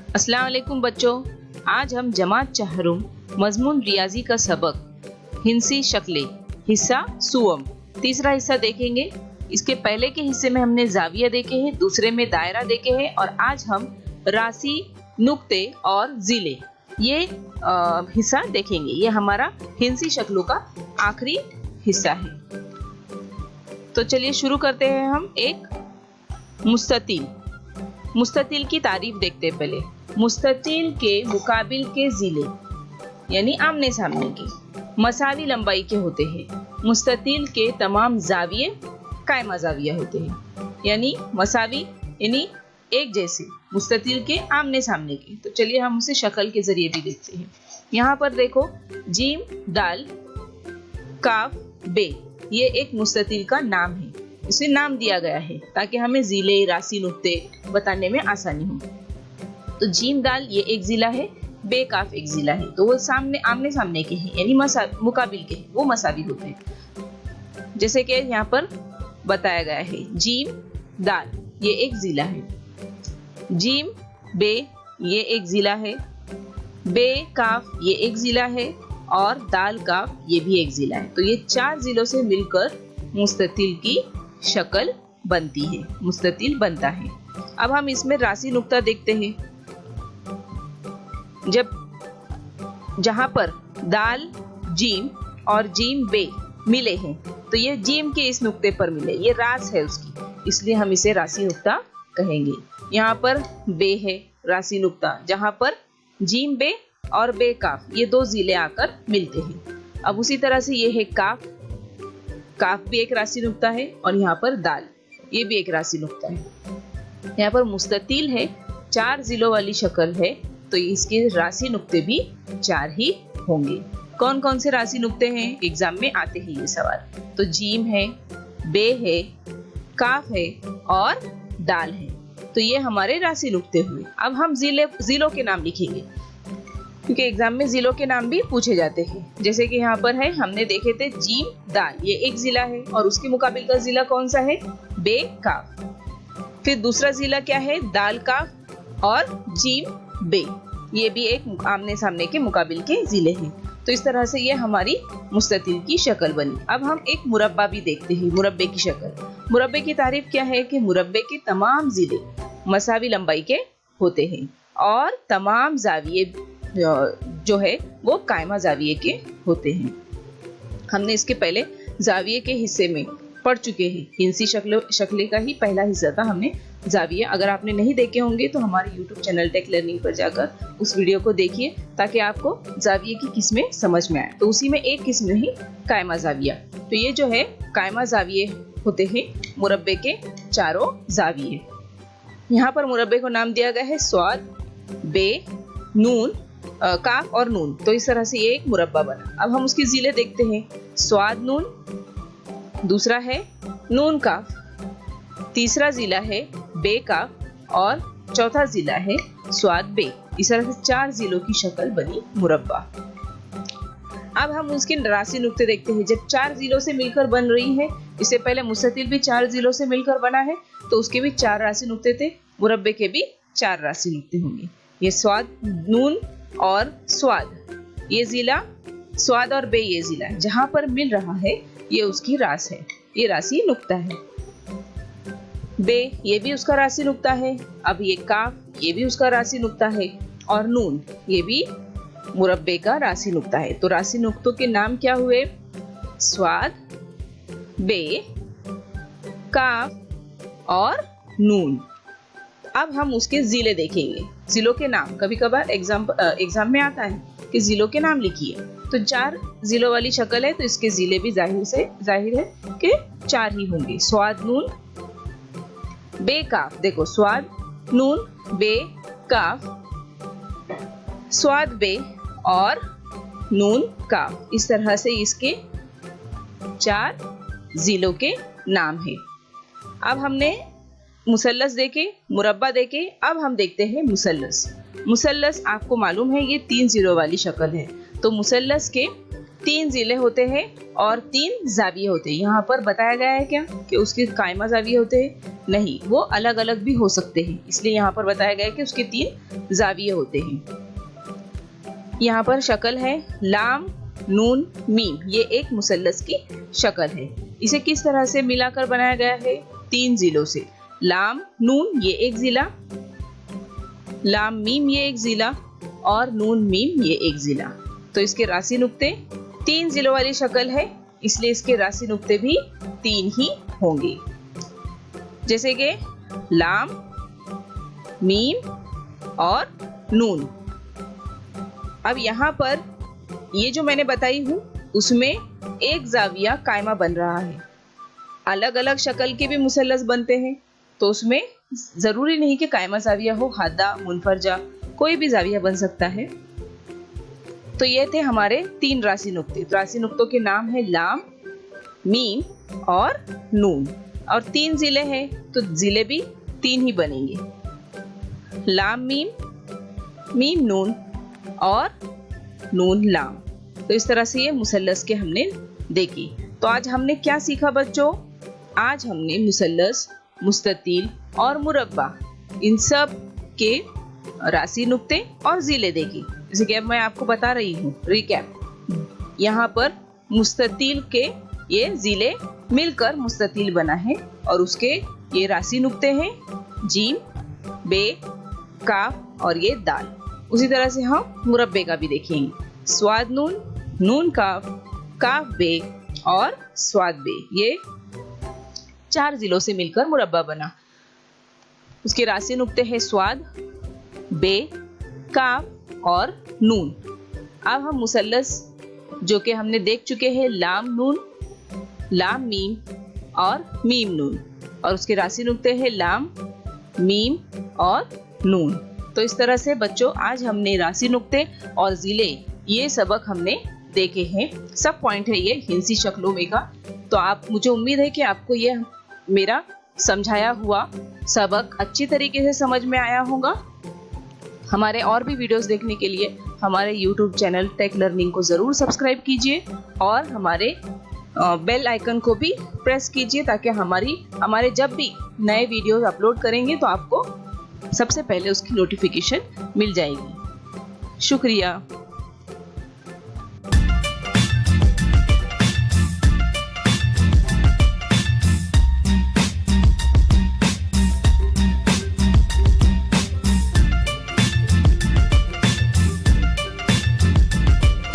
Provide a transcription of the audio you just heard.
अस्सलाम वालेकुम बच्चों, आज हम जमात चहरुम मजमून रियाजी का सबक हिंसी शक्लें हिस्सा सुवम तीसरा हिस्सा देखेंगे। इसके पहले के हिस्से में हमने जाविया देखे हैं, दूसरे में दायरा देखे हैं और आज हम राशि, नुक्ते और जिले ये हिस्सा देखेंगे। ये हमारा हिंसी शक्लों का आखिरी हिस्सा है। तो चलिए शुरू करते हैं। हम एक मुस्ततिल की तारीफ देखते हैं। पहले मुस्ततिल के मुकाबिल के जिले यानी आमने सामने के मसावी लंबाई के होते हैं। मुस्ततिल के तमाम जाविये कायमा जाविया होते हैं, यानी मसावी यानी एक जैसे, मुस्ततिल के आमने सामने के। तो चलिए हम उसे शक्ल के जरिए भी देखते हैं। यहाँ पर देखो, जीम दाल काफ बे, ये एक मुस्ततिल का नाम है। इसे नाम दिया गया है ताकि हमें जिले, राशि, नुक्ते बताने में आसानी हो। तो जीम दाल ये एक जिला है, बे काफ एक जिला है। तो वो आमने सामने के हैं, यानी मुकाबिल के हैं, वो मसावी होते हैं। जैसे कि यहाँ पर बताया गया है, जीम दाल ये एक जिला है, जीम बे ये एक जिला है, बे काफ ये एक जिला है और दाल काफ ये भी एक जिला है। तो ये 4 जिलों से मिलकर मुस्ततिल की शक्ल बनती है, मुस्ततिल बनता है। अब हम इसमें राशि नुक्ता देखते हैं। जहां पर दाल जीम और जीम बे मिले हैं, तो ये जीम के इस नुक्ते पर मिले, ये रास है उसकी, इसलिए हम इसे राशि नुक्ता कहेंगे। यहाँ पर बे है राशि नुक्ता, जहां पर जीम बे और बे काफ ये 2 जिले आकर मिलते हैं। अब उसी तरह से ये है काफ, काफ भी एक राशि नुक्ता है और यहाँ पर दाल ये भी एक राशि नुक्ता है। यहाँ पर मुस्ततिल है, 4 जिलों वाली शक्ल है, तो इसके राशि नुक्ते भी 4 ही होंगे। कौन कौन से राशि नुक्ते हैं, एग्जाम में आते हैं ये सवाल। तो जीम है, बे है, काफ है और दाल है। तो ये हमारे राशि नुक्ते हुए। अब हम जिलों के नाम लिखेंगे, क्योंकि एग्जाम में जिलों के नाम भी पूछे जाते हैं। जैसे कि यहाँ पर है, हमने देखे थे जीम दाल ये एक जिला है और उसके मुकाबिल का जिला कौन सा है, बे काफ। फिर दूसरा जिला क्या है, दाल काफ और जीम बे, ये भी एक आमने सामने के मुकाबिल के जिले हैं। तो इस तरह से ये हमारी मुस्ततिल की शक्ल बनी। अब हम एक मुरब्बा भी देखते हैं, मुरब्बे की शक्ल। मुरब्बे की तारीफ क्या है कि मुरब्बे के तमाम जिले मसावी लंबाई के होते हैं और तमाम जाविये जो है वो कायमा जाविये के होते हैं। हमने इसके पहले जाविये के हिस्से में पढ़ चुके हैं। हिंसी शक्लें का ही पहला हिस्सा था हमने जाविये। अगर आपने नहीं देखे होंगे तो हमारे YouTube चैनल टेक लर्निंग पर जाकर उस वीडियो को देखिए, ताकि आपको जाविये की किस्में समझ में आए। तो उसी में एक किस्म ही कायमा जाविया। तो ये जो है कायमा जाविये होते हैं मुरब्बे के चारों जाविये। यहाँ पर मुरब्बे को नाम दिया गया है स्वाद, बे, नून, काफ और नून। तो इस तरह से ये एक मुरब्बा बना। अब हम उसके जिले देखते हैं। स्वाद नून, दूसरा है नून काफ, तीसरा जिला है बे काफ और चौथा जिला है स्वाद बे। इस तरह से 4 जिलों की शक्ल बनी मुरब्बा। अब हम उसके राशि नुक्ते देखते हैं। जब 4 जिलों से मिलकर बन रही है, इससे पहले मुस्ततिल भी 4 जिलों से मिलकर बना है, तो उसके भी 4 राशि नुक्ते थे, मुरब्बे के भी 4 राशि नुक्ते होंगे। ये स्वाद, नून और स्वाद ये जिला, स्वाद और बे ये जिला, जहां पर मिल रहा है ये उसकी रास है, ये राशि नुक्ता है। बे ये भी उसका राशि नुक्ता है। अब ये काफ ये भी उसका राशि नुक्ता है और नून ये भी मुरब्बे का राशि नुक्ता है। तो राशि नुक्तों के नाम क्या हुए, स्वाद, बे, काफ और नून। अब हम उसके जिले देखेंगे। जिलों के नाम कभी कभार एग्जाम में आता है कि जिलों के नाम लिखिए। तो 4 जिलों वाली शक्ल है, तो इसके जिले भी जाहिर है कि 4 ही होंगे। स्वाद, नून, बे, काफ। देखो, स्वाद, नून, बे, काफ, स्वाद बे और नून काफ। इस तरह से इसके 4 जिलों के नाम है। अब हमने मुसल्लस देखे, मुरब्बा देखे, अब हम देखते हैं मुसल्लस। मुसल्लस आपको मालूम है ये 3 जिलों वाली शक्ल है। तो मुसल्लस के 3 जिले होते हैं और 3 जाविये होते हैं। यहाँ पर बताया गया है क्या कि उसके कायमा जाविये होते हैं, नहीं, वो अलग अलग भी हो सकते हैं, इसलिए यहाँ पर बताया गया है कि उसके 3 जाविये होते हैं। यहाँ पर शक्ल है लाम नून मीम, ये एक मुसल्लस की शक्ल है। इसे किस तरह से मिलाकर बनाया गया है? 3 जिलों से। लाम नून ये एक जिला, लाम मीम ये एक जिला और नून मीम ये एक जिला। तो इसके रासी नुक्ते 3 जिलों वाली शक्ल है, इसलिए इसके रासी नुक्ते भी 3 ही होंगे, जैसे कि लाम मीम और नून। अब यहाँ पर ये जो मैंने बताई हूँ उसमें एक जाविया कायमा बन रहा है। अलग अलग शक्ल के भी मुसल्लस बनते हैं, तो उसमें जरूरी नहीं कि कायमा जाविया हो, हादा मुनफरजा कोई भी जाविया बन सकता है। तो ये थे हमारे 3 रासी नुक्ते। रासी नुक्तों के नाम है लाम मीम और नून, और 3 जिले हैं तो जिले भी 3 ही बनेंगे, लाम मीम मीम नून और नून लाम। तो इस तरह से ये मुसल्लस के हमने देखी। तो आज हमने क्या सीखा बच्चों? आज हमने मुसल्लस, मुस्ततील और मुरब्बा इन सब के रासी नुक्ते और जिले देखी। जैसे कि अब मैं आपको बता रही हूँ रिकैप। यहाँ पर मुस्ततील के ये जिले मिलकर मुस्ततील बना है और उसके ये रासी नुक्ते हैं जीम, बे, काफ और ये दाल। उसी तरह से हम मुरब्बे का भी देखेंगे। स्वाद नून, नून काफ, काफ बे और स्वाद बे, ये 4 जिलों से मिलकर मुरब्बा बना। उसके रासी नुक्ते हैं स्वाद, बे, काफ और नून। अब हम मुसल्लस जो कि हमने देख चुके हैं लाम नून, लाम मीम और मीम नून, और उसके रासी नुक्ते हैं लाम मीम और नून। तो इस तरह से बच्चों आज हमने रासी नुक्ते और जिले ये सबक हमने देखे हैं। सब पॉइंट है ये हिंसी शक्लों में का। तो आप, मुझे उम्मीद है कि आपको ये मेरा समझाया हुआ सबक अच्छी तरीके से समझ में आया होगा। हमारे और भी वीडियोस देखने के लिए हमारे YouTube चैनल टेक लर्निंग को जरूर सब्सक्राइब कीजिए और हमारे बेल आइकन को भी प्रेस कीजिए, ताकि हमारे जब भी नए वीडियोस अपलोड करेंगे तो आपको सबसे पहले उसकी नोटिफिकेशन मिल जाएगी। शुक्रिया।